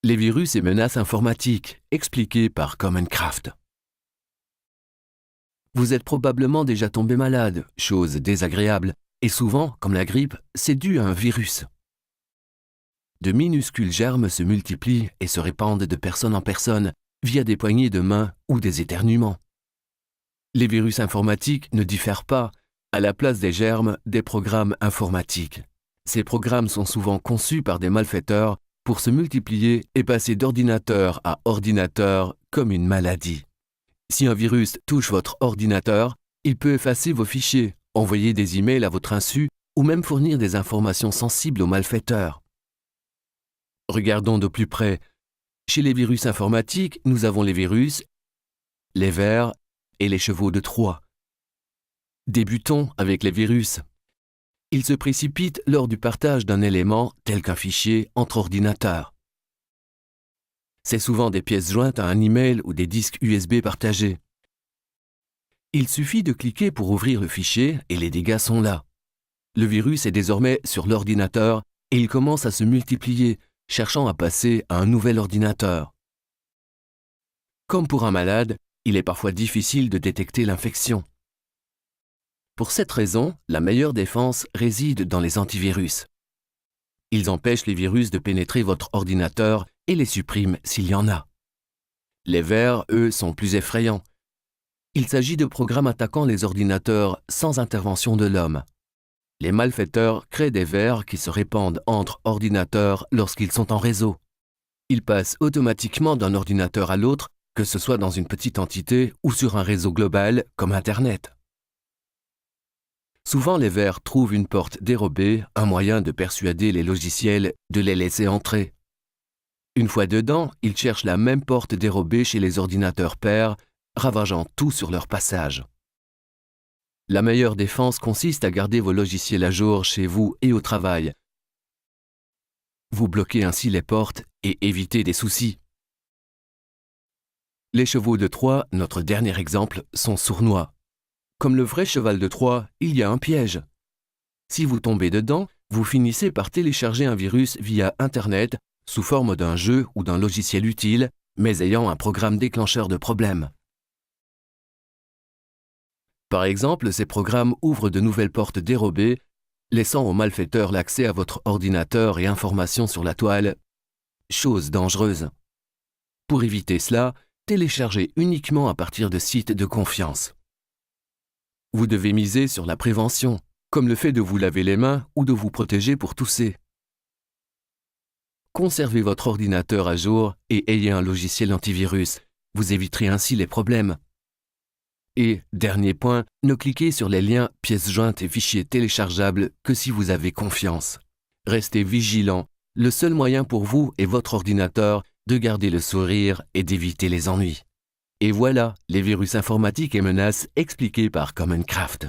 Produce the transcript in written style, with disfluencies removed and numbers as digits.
Les virus et menaces informatiques, expliqués par Common Craft. Vous êtes probablement déjà tombé malade, chose désagréable, et souvent, comme la grippe, c'est dû à un virus. De minuscules germes se multiplient et se répandent de personne en personne via des poignées de main ou des éternuements. Les virus informatiques ne diffèrent pas, à la place des germes, des programmes informatiques. Ces programmes sont souvent conçus par des malfaiteurs pour se multiplier et passer d'ordinateur à ordinateur comme une maladie. Si un virus touche votre ordinateur, il peut effacer vos fichiers, envoyer des emails à votre insu ou même fournir des informations sensibles aux malfaiteurs. Regardons de plus près. Chez les virus informatiques, nous avons les virus, les vers et les chevaux de Troie. Débutons avec les virus. Ils se précipitent lors du partage d'un élément tel qu'un fichier entre ordinateurs. C'est souvent des pièces jointes à un email ou des disques USB partagés. Il suffit de cliquer pour ouvrir le fichier et les dégâts sont là. Le virus est désormais sur l'ordinateur et il commence à se multiplier, cherchant à passer à un nouvel ordinateur. Comme pour un malade, il est parfois difficile de détecter l'infection. Pour cette raison, la meilleure défense réside dans les antivirus. Ils empêchent les virus de pénétrer votre ordinateur et les suppriment s'il y en a. Les vers, eux, sont plus effrayants. Il s'agit de programmes attaquant les ordinateurs sans intervention de l'homme. Les malfaiteurs créent des vers qui se répandent entre ordinateurs lorsqu'ils sont en réseau. Ils passent automatiquement d'un ordinateur à l'autre, que ce soit dans une petite entité ou sur un réseau global comme Internet. Souvent, les vers trouvent une porte dérobée, un moyen de persuader les logiciels de les laisser entrer. Une fois dedans, ils cherchent la même porte dérobée chez les ordinateurs pairs, ravageant tout sur leur passage. La meilleure défense consiste à garder vos logiciels à jour chez vous et au travail. Vous bloquez ainsi les portes et évitez des soucis. Les chevaux de Troie, notre dernier exemple, sont sournois. Comme le vrai cheval de Troie, il y a un piège. Si vous tombez dedans, vous finissez par télécharger un virus via Internet sous forme d'un jeu ou d'un logiciel utile, mais ayant un programme déclencheur de problèmes. Par exemple, ces programmes ouvrent de nouvelles portes dérobées, laissant aux malfaiteurs l'accès à votre ordinateur et informations sur la toile. Chose dangereuse. Pour éviter cela, téléchargez uniquement à partir de sites de confiance. Vous devez miser sur la prévention, comme le fait de vous laver les mains ou de vous protéger pour tousser. Conservez votre ordinateur à jour et ayez un logiciel antivirus. Vous éviterez ainsi les problèmes. Et, dernier point, ne cliquez sur les liens, pièces jointes et fichiers téléchargeables que si vous avez confiance. Restez vigilant. Le seul moyen pour vous et votre ordinateur de garder le sourire et d'éviter les ennuis. Et voilà, les virus informatiques et menaces expliqués par Common Craft.